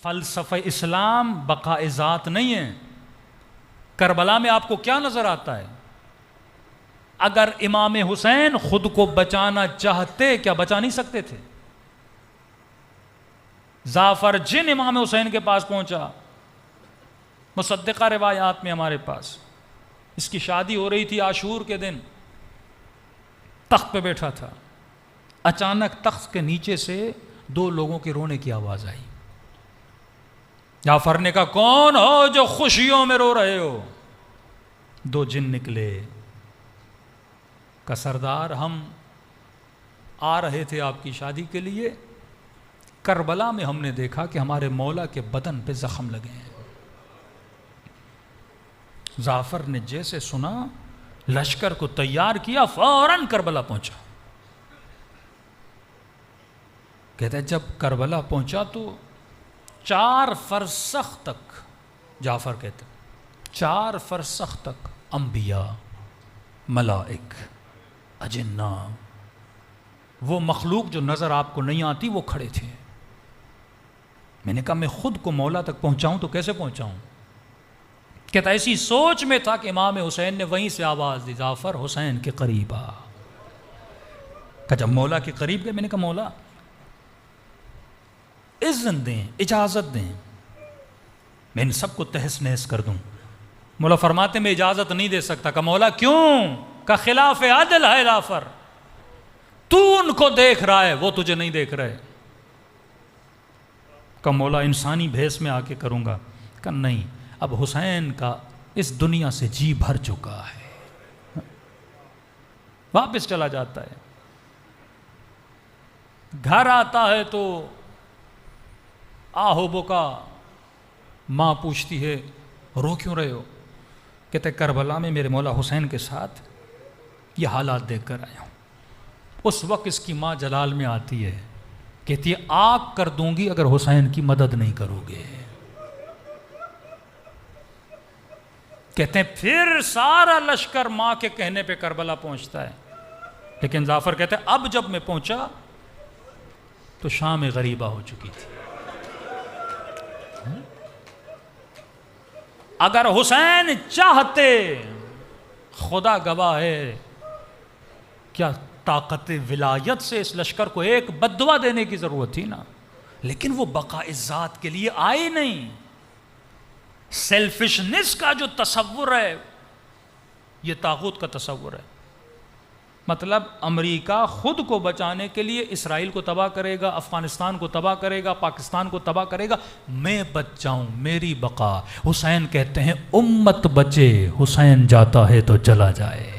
فلسفہ اسلام بقاء ذات نہیں ہے۔ کربلا میں آپ کو کیا نظر آتا ہے؟ اگر امام حسین خود کو بچانا چاہتے کیا بچا نہیں سکتے تھے؟ جعفر جن امام حسین کے پاس پہنچا، مصدقہ روایات میں ہمارے پاس، اس کی شادی ہو رہی تھی عاشور کے دن، تخت پہ بیٹھا تھا، اچانک تخت کے نیچے سے دو لوگوں کے رونے کی آواز آئی۔ جعفر نے کہا کون ہو جو خوشیوں میں رو رہے ہو؟ دو جن نکلے، کہ سردار ہم آ رہے تھے آپ کی شادی کے لیے، کربلا میں ہم نے دیکھا کہ ہمارے مولا کے بدن پہ زخم لگے ہیں۔ جعفر نے جیسے سنا لشکر کو تیار کیا، فوراً کربلا پہنچا۔ کہتا ہے جب کربلا پہنچا تو 4 فرسخ تک، جعفر کہتے 4 فرسخ تک انبیاء، ملائک، اجنہ، وہ مخلوق جو نظر آپ کو نہیں آتی وہ کھڑے تھے۔ میں نے کہا میں خود کو مولا تک پہنچاؤں تو کیسے پہنچاؤں؟ کہتا ایسی سوچ میں تھا کہ امام حسین نے وہیں سے آواز دی، جعفر حسین کے قریب آ۔ کہ جب مولا کے قریب گئے، میں نے کہا مولا اذن دیں، اجازت دیں، میں ان سب کو تہس نہس کر دوں۔ مولا فرماتے میں اجازت نہیں دے سکتا۔ کہ مولا کیوں؟ کہ خلاف عدل ہے جعفر، تو ان کو دیکھ رہا ہے وہ تجھے نہیں دیکھ رہے۔ کہ مولا انسانی بھیس میں آ کے کروں گا۔ کہ نہیں، اب حسین کا اس دنیا سے جی بھر چکا ہے، واپس چلا جاتا ہے۔ گھر آتا ہے تو آہو بکا، ماں پوچھتی ہے رو کیوں رہے ہو؟ کہتے کربلا میں میرے مولا حسین کے ساتھ یہ حالات دیکھ کر آیا ہوں۔ اس وقت اس کی ماں جلال میں آتی ہے، کہتی ہے آگ کر دوں گی اگر حسین کی مدد نہیں کرو گے۔ کہتے ہیں پھر سارا لشکر ماں کے کہنے پہ کربلا پہنچتا ہے، لیکن جعفر کہتے ہیں اب جب میں پہنچا تو شام غریبہ ہو چکی تھی۔ اگر حسین چاہتے، خدا گواہ ہے، کیا طاقت ولایت سے اس لشکر کو ایک بددعا دینے کی ضرورت تھی نا، لیکن وہ بقاء ذات کے لیے آئے نہیں۔ سیلفشنس کا جو تصور ہے یہ طاغوت کا تصور ہے۔ مطلب امریکہ خود کو بچانے کے لیے اسرائیل کو تباہ کرے گا، افغانستان کو تباہ کرے گا، پاکستان کو تباہ کرے گا، میں بچ جاؤں، میری بقا۔ حسین کہتے ہیں امت بچے، حسین جاتا ہے تو چلا جائے۔